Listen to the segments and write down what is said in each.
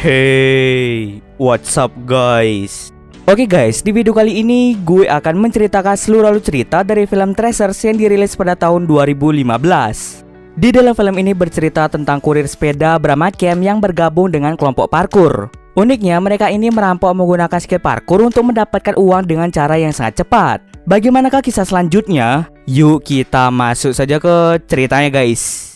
Hey, what's up guys? Oke guys, di video kali ini gue akan menceritakan seluruh alur cerita dari film Tracers yang dirilis pada tahun 2015. Di dalam film ini bercerita tentang kurir sepeda bernama Cam yang bergabung dengan kelompok parkur. Uniknya, mereka ini merampok menggunakan skill parkur untuk mendapatkan uang dengan cara yang sangat cepat. Bagaimanakah kisah selanjutnya? Yuk kita masuk saja ke ceritanya guys.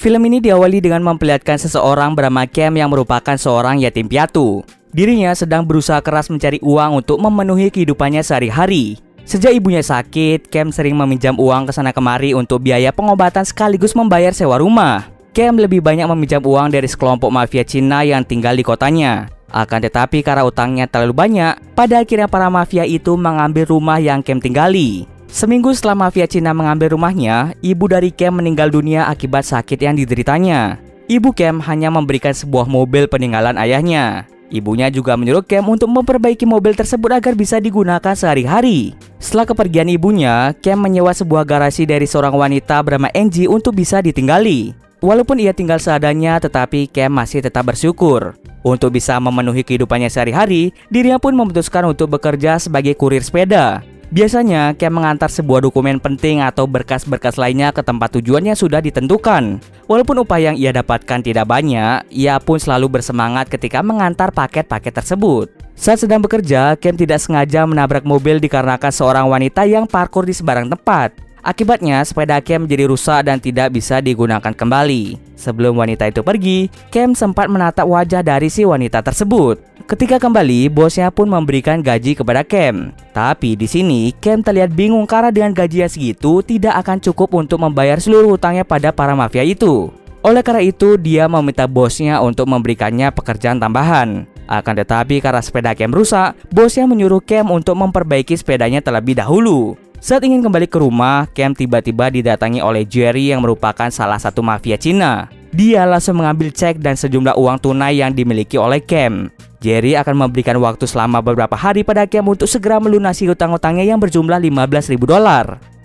Film ini diawali dengan memperlihatkan seseorang bernama Cam yang merupakan seorang yatim piatu. Dirinya sedang berusaha keras mencari uang untuk memenuhi kehidupannya sehari-hari. Sejak ibunya sakit, Cam sering meminjam uang ke sana kemari untuk biaya pengobatan sekaligus membayar sewa rumah. Cam lebih banyak meminjam uang dari sekelompok mafia Cina yang tinggal di kotanya. Akan tetapi karena utangnya terlalu banyak, pada akhirnya para mafia itu mengambil rumah yang Cam tinggali. Seminggu setelah mafia Cina mengambil rumahnya, ibu dari Cam meninggal dunia akibat sakit yang dideritanya. Ibu Cam hanya memberikan sebuah mobil peninggalan ayahnya. Ibunya juga menyuruh Cam untuk memperbaiki mobil tersebut agar bisa digunakan sehari-hari. Setelah kepergian ibunya, Cam menyewa sebuah garasi dari seorang wanita bernama Angie untuk bisa ditinggali. Walaupun ia tinggal seadanya, tetapi Cam masih tetap bersyukur. Untuk bisa memenuhi kehidupannya sehari-hari, dirinya pun memutuskan untuk bekerja sebagai kurir sepeda. Biasanya, Cam mengantar sebuah dokumen penting atau berkas-berkas lainnya ke tempat tujuan yang sudah ditentukan. Walaupun upah yang ia dapatkan tidak banyak, ia pun selalu bersemangat ketika mengantar paket-paket tersebut. Saat sedang bekerja, Cam tidak sengaja menabrak mobil dikarenakan seorang wanita yang parkur di sembarang tempat. Akibatnya, sepeda Cam menjadi rusak dan tidak bisa digunakan kembali. Sebelum wanita itu pergi, Cam sempat menatap wajah dari si wanita tersebut. Ketika kembali, bosnya pun memberikan gaji kepada Cam. Tapi di sini, Cam terlihat bingung karena dengan gaji yang segitu tidak akan cukup untuk membayar seluruh hutangnya pada para mafia itu. Oleh karena itu, dia meminta bosnya untuk memberikannya pekerjaan tambahan. Akan tetapi karena sepeda Cam rusak, bosnya menyuruh Cam untuk memperbaiki sepedanya terlebih dahulu. Saat ingin kembali ke rumah, Cam tiba-tiba didatangi oleh Jerry yang merupakan salah satu mafia Cina. Dia langsung mengambil cek dan sejumlah uang tunai yang dimiliki oleh Cam. Jerry akan memberikan waktu selama beberapa hari pada Cam untuk segera melunasi hutang-hutangnya yang berjumlah $15.000.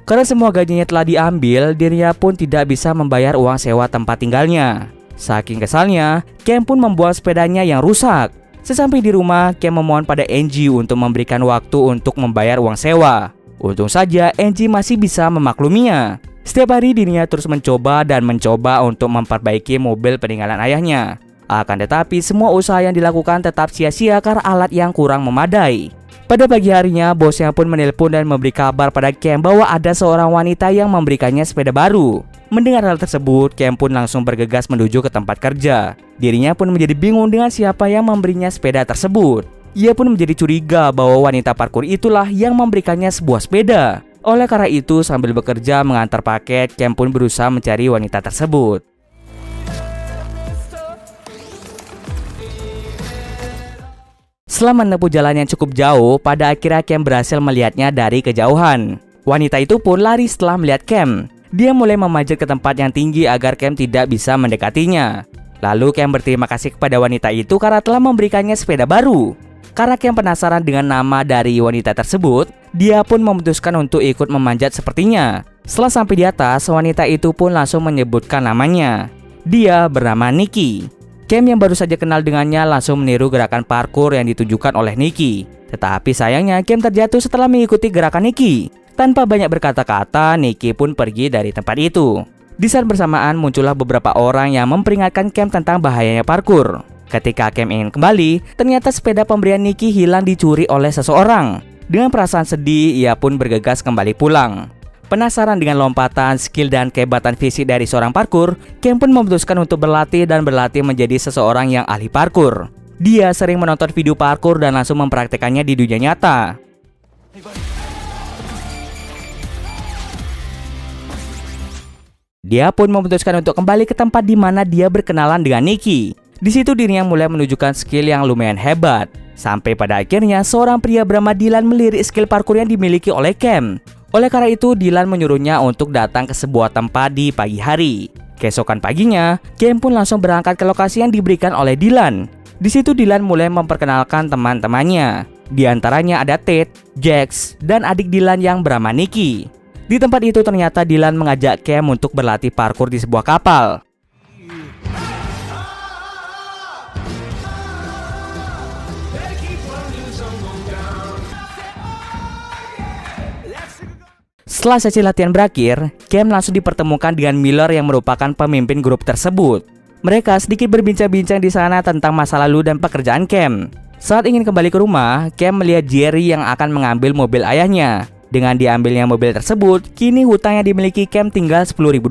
Karena semua gajinya telah diambil, dirinya pun tidak bisa membayar uang sewa tempat tinggalnya. Saking kesalnya, Cam pun membuang sepedanya yang rusak. Sesampai di rumah, Cam memohon pada Angie untuk memberikan waktu untuk membayar uang sewa. Untung saja Angie masih bisa memakluminya. Setiap hari dirinya terus mencoba untuk memperbaiki mobil peninggalan ayahnya. Akan tetapi semua usaha yang dilakukan tetap sia-sia karena alat yang kurang memadai. Pada pagi harinya, bosnya pun menelpon dan memberi kabar pada Cam bahwa ada seorang wanita yang memberikannya sepeda baru. Mendengar hal tersebut, Cam pun langsung bergegas menuju ke tempat kerja. Dirinya pun menjadi bingung dengan siapa yang memberinya sepeda tersebut. Ia pun menjadi curiga bahwa wanita parkur itulah yang memberikannya sebuah sepeda. Oleh karena itu, sambil bekerja mengantar paket, Cam pun berusaha mencari wanita tersebut. Setelah menempuh jalan yang cukup jauh, pada akhirnya Cam berhasil melihatnya dari kejauhan. Wanita itu pun lari setelah melihat Cam. Dia mulai memanjat ke tempat yang tinggi agar Cam tidak bisa mendekatinya. Lalu Cam berterima kasih kepada wanita itu karena telah memberikannya sepeda baru. Karena Cam penasaran dengan nama dari wanita tersebut, dia pun memutuskan untuk ikut memanjat sepertinya. Setelah sampai di atas, wanita itu pun langsung menyebutkan namanya. Dia bernama Nikki. Cam yang baru saja kenal dengannya langsung meniru gerakan parkur yang ditunjukkan oleh Nikki. Tetapi sayangnya Cam terjatuh setelah mengikuti gerakan Nikki. Tanpa banyak berkata-kata, Nikki pun pergi dari tempat itu. Di saat bersamaan muncullah beberapa orang yang memperingatkan Cam tentang bahayanya parkur. Ketika Cam ingin kembali, ternyata sepeda pemberian Nikki hilang dicuri oleh seseorang. Dengan perasaan sedih, ia pun bergegas kembali pulang. Penasaran dengan lompatan, skill, dan kehebatan fisik dari seorang parkur, Cam pun memutuskan untuk berlatih menjadi seseorang yang ahli parkur. Dia sering menonton video parkur dan langsung mempraktekannya di dunia nyata. Dia pun memutuskan untuk kembali ke tempat di mana dia berkenalan dengan Nikki. Di situ dirinya mulai menunjukkan skill yang lumayan hebat. Sampai pada akhirnya seorang pria bernama Dylan melirik skill parkur yang dimiliki oleh Cam. Oleh karena itu, Dylan menyuruhnya untuk datang ke sebuah tempat di pagi hari. Keesokan paginya, Cam pun langsung berangkat ke lokasi yang diberikan oleh Dylan. Di situ Dylan mulai memperkenalkan teman-temannya. Di antaranya ada Ted, Jax, dan adik Dylan yang bernama Nikki. Di tempat itu ternyata Dylan mengajak Cam untuk berlatih parkur di sebuah kapal. Setelah sesi latihan berakhir, Cam langsung dipertemukan dengan Miller yang merupakan pemimpin grup tersebut. Mereka sedikit berbincang-bincang di sana tentang masa lalu dan pekerjaan Cam. Saat ingin kembali ke rumah, Cam melihat Jerry yang akan mengambil mobil ayahnya. Dengan diambilnya mobil tersebut, kini hutang yang dimiliki Cam tinggal $10.000.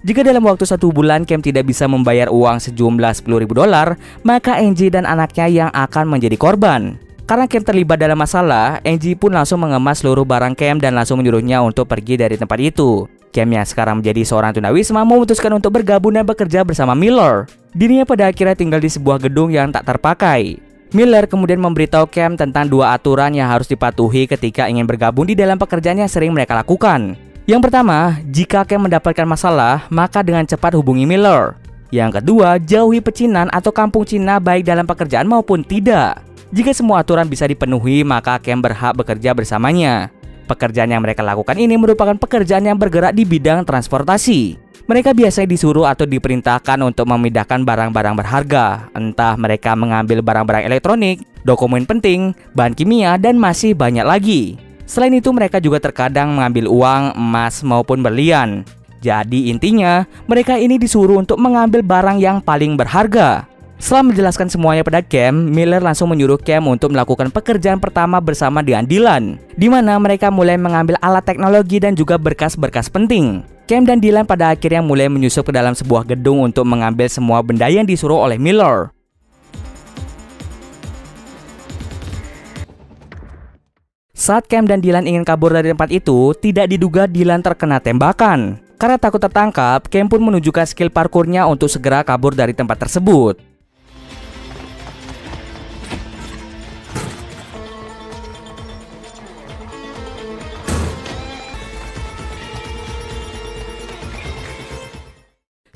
Jika dalam waktu 1 bulan Cam tidak bisa membayar uang sejumlah $10.000, maka Angie dan anaknya yang akan menjadi korban. Karena Cam terlibat dalam masalah, Angie pun langsung mengemas seluruh barang Cam dan langsung menyuruhnya untuk pergi dari tempat itu. Cam yang sekarang menjadi seorang tunawisma memutuskan untuk bergabung dan bekerja bersama Miller. Dirinya pada akhirnya tinggal di sebuah gedung yang tak terpakai. Miller kemudian memberitahu Cam tentang 2 aturan yang harus dipatuhi ketika ingin bergabung di dalam pekerjaan yang sering mereka lakukan. Yang pertama, jika Cam mendapatkan masalah, maka dengan cepat hubungi Miller. Yang kedua, jauhi pecinan atau kampung Cina baik dalam pekerjaan maupun tidak. Jika semua aturan bisa dipenuhi, maka Cam berhak bekerja bersamanya. Pekerjaan yang mereka lakukan ini merupakan pekerjaan yang bergerak di bidang transportasi. Mereka biasanya disuruh atau diperintahkan untuk memindahkan barang-barang berharga. Entah mereka mengambil barang-barang elektronik, dokumen penting, bahan kimia, dan masih banyak lagi. Selain itu, mereka juga terkadang mengambil uang, emas, maupun berlian. Jadi intinya, mereka ini disuruh untuk mengambil barang yang paling berharga. Setelah menjelaskan semuanya pada Cam, Miller langsung menyuruh Cam untuk melakukan pekerjaan pertama bersama dengan Dylan, di mana mereka mulai mengambil alat teknologi dan juga berkas-berkas penting. Cam dan Dylan pada akhirnya mulai menyusup ke dalam sebuah gedung untuk mengambil semua benda yang disuruh oleh Miller. Saat Cam dan Dylan ingin kabur dari tempat itu, tidak diduga Dylan terkena tembakan. Karena takut tertangkap, Cam pun menunjukkan skill parkurnya untuk segera kabur dari tempat tersebut.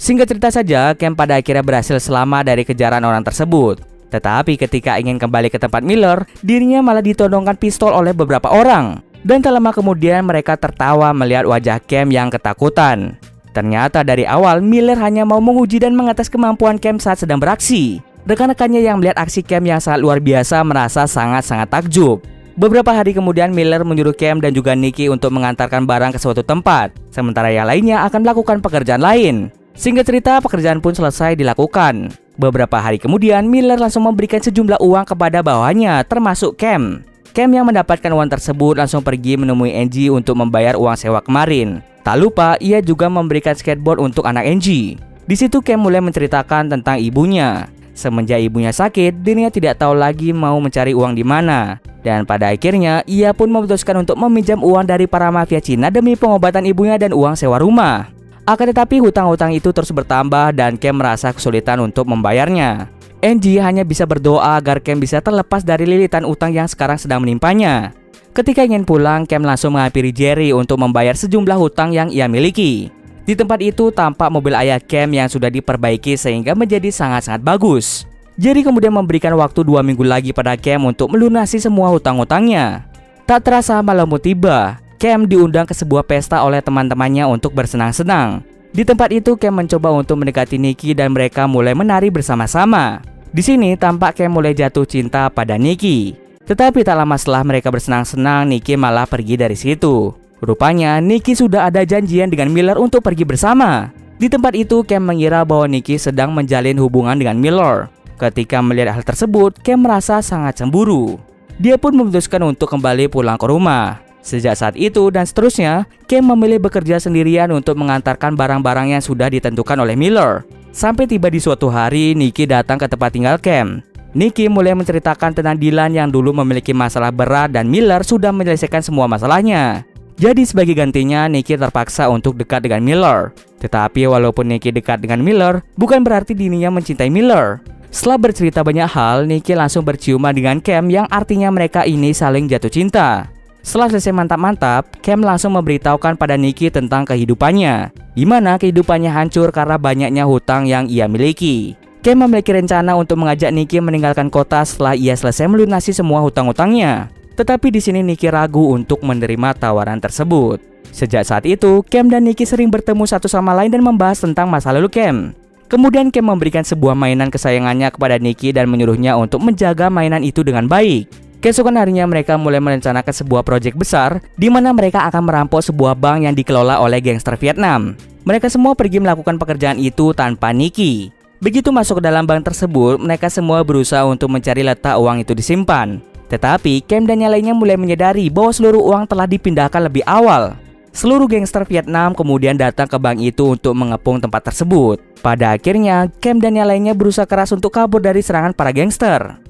Singkat cerita saja, Cam pada akhirnya berhasil selamat dari kejaran orang tersebut. Tetapi ketika ingin kembali ke tempat Miller, dirinya malah ditodongkan pistol oleh beberapa orang. Dan tak lama kemudian mereka tertawa melihat wajah Cam yang ketakutan. Ternyata dari awal Miller hanya mau menguji dan mengetes kemampuan Cam saat sedang beraksi. Rekan-rekannya yang melihat aksi Cam yang sangat luar biasa merasa sangat-sangat takjub. Beberapa hari kemudian Miller menyuruh Cam dan juga Nikki untuk mengantarkan barang ke suatu tempat, sementara yang lainnya akan melakukan pekerjaan lain. Singkat cerita, pekerjaan pun selesai dilakukan. Beberapa hari kemudian, Miller langsung memberikan sejumlah uang kepada bawahannya, termasuk Cam. Cam yang mendapatkan uang tersebut langsung pergi menemui Angie untuk membayar uang sewa kemarin. Tak lupa, ia juga memberikan skateboard untuk anak Angie. Di situ Cam mulai menceritakan tentang ibunya. Semenjak ibunya sakit, dirinya tidak tahu lagi mau mencari uang di mana. Dan pada akhirnya, ia pun memutuskan untuk meminjam uang dari para mafia Cina demi pengobatan ibunya dan uang sewa rumah. Akan tetapi hutang-hutang itu terus bertambah dan Cam merasa kesulitan untuk membayarnya. Angie hanya bisa berdoa agar Cam bisa terlepas dari lilitan utang yang sekarang sedang menimpanya. Ketika ingin pulang, Cam langsung menghampiri Jerry untuk membayar sejumlah hutang yang ia miliki. Di tempat itu tampak mobil ayah Cam yang sudah diperbaiki sehingga menjadi sangat-sangat bagus. Jerry kemudian memberikan waktu 2 minggu lagi pada Cam untuk melunasi semua hutang-hutangnya. Tak terasa malam pun tiba. Cam diundang ke sebuah pesta oleh teman-temannya untuk bersenang-senang. Di tempat itu Cam mencoba untuk mendekati Nikki dan mereka mulai menari bersama-sama. Di sini tampak Cam mulai jatuh cinta pada Nikki. Tetapi tak lama setelah mereka bersenang-senang, Nikki malah pergi dari situ. Rupanya Nikki sudah ada janjian dengan Miller untuk pergi bersama. Di tempat itu Cam mengira bahwa Nikki sedang menjalin hubungan dengan Miller. Ketika melihat hal tersebut, Cam merasa sangat cemburu. Dia pun memutuskan untuk kembali pulang ke rumah. Sejak saat itu dan seterusnya, Cam memilih bekerja sendirian untuk mengantarkan barang-barang yang sudah ditentukan oleh Miller. Sampai tiba di suatu hari, Nikki datang ke tempat tinggal Cam. Nikki mulai menceritakan tentang Dylan yang dulu memiliki masalah berat dan Miller sudah menyelesaikan semua masalahnya. Jadi sebagai gantinya, Nikki terpaksa untuk dekat dengan Miller. Tetapi walaupun Nikki dekat dengan Miller, bukan berarti dirinya mencintai Miller. Setelah bercerita banyak hal, Nikki langsung berciuman dengan Cam yang artinya mereka ini saling jatuh cinta. Setelah selesai mantap-mantap, Cam langsung memberitahukan pada Nikki tentang kehidupannya, di mana kehidupannya hancur karena banyaknya hutang yang ia miliki. Cam memiliki rencana untuk mengajak Nikki meninggalkan kota setelah ia selesai melunasi semua hutang-hutangnya. Tetapi di sini Nicky ragu untuk menerima tawaran tersebut. Sejak saat itu, Cam dan Nicky sering bertemu satu sama lain dan membahas tentang masa lalu Cam. Kemudian Cam memberikan sebuah mainan kesayangannya kepada Nicky dan menyuruhnya untuk menjaga mainan itu dengan baik. Keesokan harinya mereka mulai merencanakan sebuah proyek besar di mana mereka akan merampok sebuah bank yang dikelola oleh gangster Vietnam. Mereka semua pergi melakukan pekerjaan itu tanpa Nicky. Begitu masuk ke dalam bank tersebut, mereka semua berusaha untuk mencari letak uang itu disimpan. Tetapi Cam dan yang lainnya mulai menyadari bahwa seluruh uang telah dipindahkan lebih awal. Seluruh gangster Vietnam kemudian datang ke bank itu untuk mengepung tempat tersebut. Pada akhirnya, Cam dan yang lainnya berusaha keras untuk kabur dari serangan para gangster.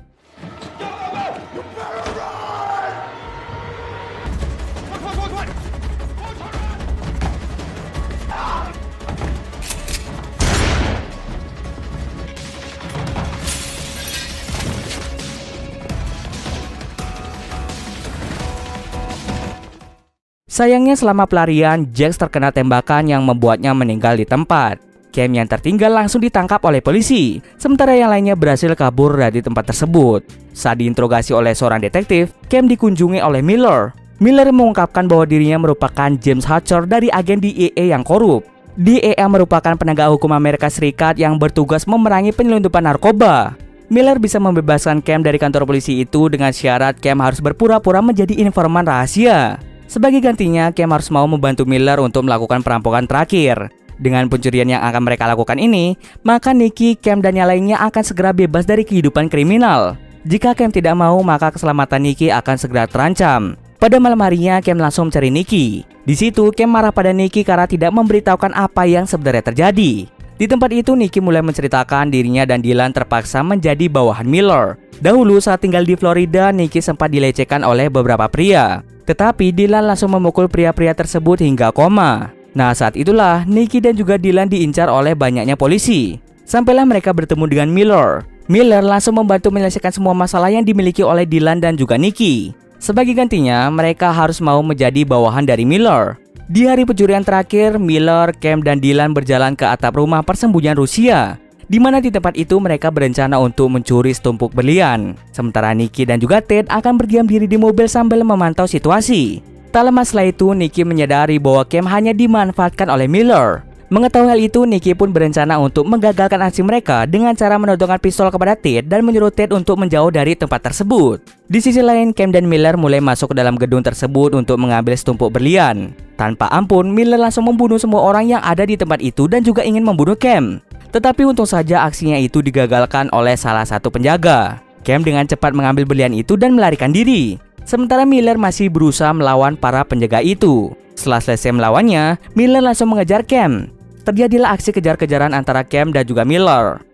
Sayangnya selama pelarian, Jax terkena tembakan yang membuatnya meninggal di tempat. Cam yang tertinggal langsung ditangkap oleh polisi, sementara yang lainnya berhasil kabur dari tempat tersebut. Saat diinterogasi oleh seorang detektif, Cam dikunjungi oleh Miller. Miller mengungkapkan bahwa dirinya merupakan James Hatcher dari agen DEA yang korup. DEA merupakan penegak hukum Amerika Serikat yang bertugas memerangi penyelundupan narkoba. Miller bisa membebaskan Cam dari kantor polisi itu dengan syarat Cam harus berpura-pura menjadi informan rahasia. Sebagai gantinya, Cam harus mau membantu Miller untuk melakukan perampokan terakhir. Dengan pencurian yang akan mereka lakukan ini, maka Nicky, Cam, dan yang lainnya akan segera bebas dari kehidupan kriminal. Jika Cam tidak mau, maka keselamatan Nicky akan segera terancam. Pada malam harinya, Cam langsung mencari Nicky. Di situ, Cam marah pada Nicky karena tidak memberitahukan apa yang sebenarnya terjadi. Di tempat itu, Nicky mulai menceritakan dirinya dan Dylan terpaksa menjadi bawahan Miller. Dahulu saat tinggal di Florida, Nicky sempat dilecehkan oleh beberapa pria. Tetapi Dylan langsung memukul pria-pria tersebut hingga koma. Nah, saat itulah Nicky dan juga Dylan diincar oleh banyaknya polisi. Sampailah mereka bertemu dengan Miller. Miller langsung membantu menyelesaikan semua masalah yang dimiliki oleh Dylan dan juga Nicky. Sebagai gantinya, mereka harus mau menjadi bawahan dari Miller. Di hari pencurian terakhir, Miller, Cam, dan Dylan berjalan ke atap rumah persembunyian Rusia, di mana di tempat itu mereka berencana untuk mencuri setumpuk berlian. Sementara Nicky dan juga Ted akan berdiam diri di mobil sambil memantau situasi. Tak lama setelah itu, Nicky menyadari bahwa Cam hanya dimanfaatkan oleh Miller. Mengetahui hal itu, Nicky pun berencana untuk menggagalkan aksi mereka dengan cara menodongkan pistol kepada Ted dan menyuruh Ted untuk menjauh dari tempat tersebut. Di sisi lain, Cam dan Miller mulai masuk ke dalam gedung tersebut untuk mengambil setumpuk berlian. Tanpa ampun, Miller langsung membunuh semua orang yang ada di tempat itu dan juga ingin membunuh Cam. Tetapi untung saja aksinya itu digagalkan oleh salah satu penjaga. Cam dengan cepat mengambil berlian itu dan melarikan diri. Sementara Miller masih berusaha melawan para penjaga itu. Setelah selesai melawannya, Miller langsung mengejar Cam. Terjadilah aksi kejar-kejaran antara Cam dan juga Miller.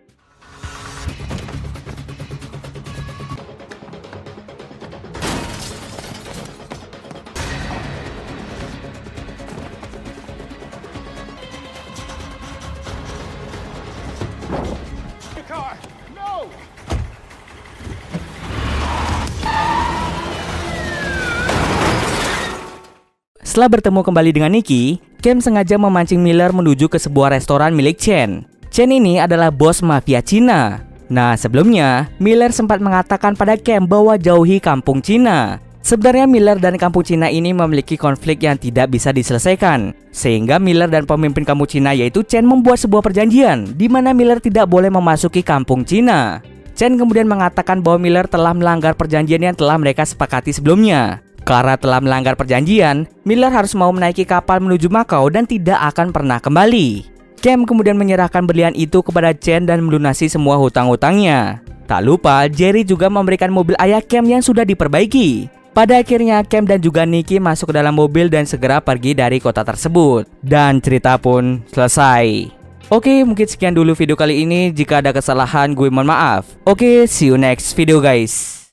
Setelah bertemu kembali dengan Nicky, Cam sengaja memancing Miller menuju ke sebuah restoran milik Chen. Chen ini adalah bos mafia Cina. Nah, sebelumnya Miller sempat mengatakan pada Cam bahwa jauhi kampung Cina. Sebenarnya Miller dan kampung Cina ini memiliki konflik yang tidak bisa diselesaikan, sehingga Miller dan pemimpin kampung Cina yaitu Chen membuat sebuah perjanjian di mana Miller tidak boleh memasuki kampung Cina. Chen kemudian mengatakan bahwa Miller telah melanggar perjanjian yang telah mereka sepakati sebelumnya. Karena telah melanggar perjanjian, Miller harus mau menaiki kapal menuju Macau dan tidak akan pernah kembali. Cam kemudian menyerahkan berlian itu kepada Chen dan melunasi semua hutang-hutangnya. Tak lupa, Jerry juga memberikan mobil ayah Cam yang sudah diperbaiki. Pada akhirnya, Cam dan juga Nicky masuk ke dalam mobil dan segera pergi dari kota tersebut. Dan cerita pun selesai. Oke, mungkin sekian dulu video kali ini. Jika ada kesalahan, gue mohon maaf. Oke, see you next video guys.